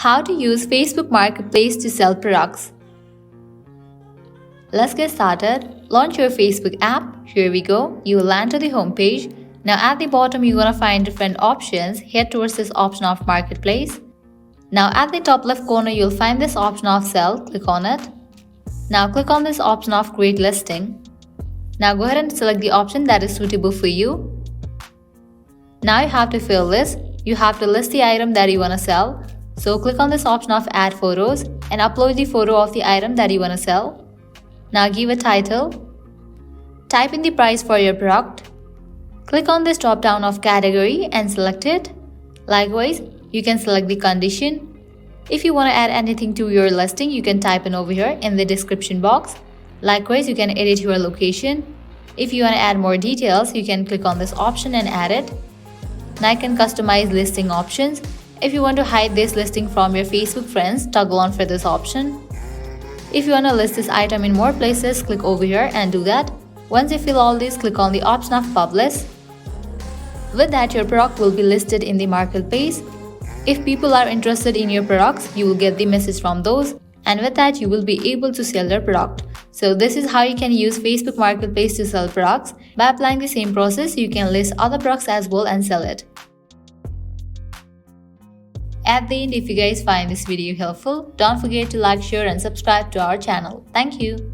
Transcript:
How to use Facebook Marketplace to sell products. Let's get started. Launch your Facebook app. Here we go. You will land to the home page. Now at the bottom you're gonna find different options. Head towards this option of Marketplace. Now at the top left corner you'll find this option of Sell. Click on it. Now click on this option of Create Listing. Now go ahead and select the option that is suitable for you. Now you have to fill this. You have to list the item that you want to sell. So click on this option of Add Photos and upload the photo of the item that you want to sell. Now give a title. Type in the price for your product. Click on this drop down of Category and select it. Likewise, you can select the condition. If you want to add anything to your listing, you can type in over here in the description box. Likewise, you can edit your location. If you want to add more details, you can click on this option and add it. Now you can customize listing options. If you want to hide this listing from your Facebook friends, toggle on for this option. If you want to list this item in more places, click over here and do that. Once you fill all these, click on the option of Publish. With that, your product will be listed in the marketplace. If people are interested in your products, you will get the message from those, and with that you will be able to sell your product. So this is how you can use Facebook Marketplace to sell products. By applying the same process, you can list other products as well and sell it. At the end, if you guys find this video helpful, don't forget to like, share and subscribe to our channel. Thank you.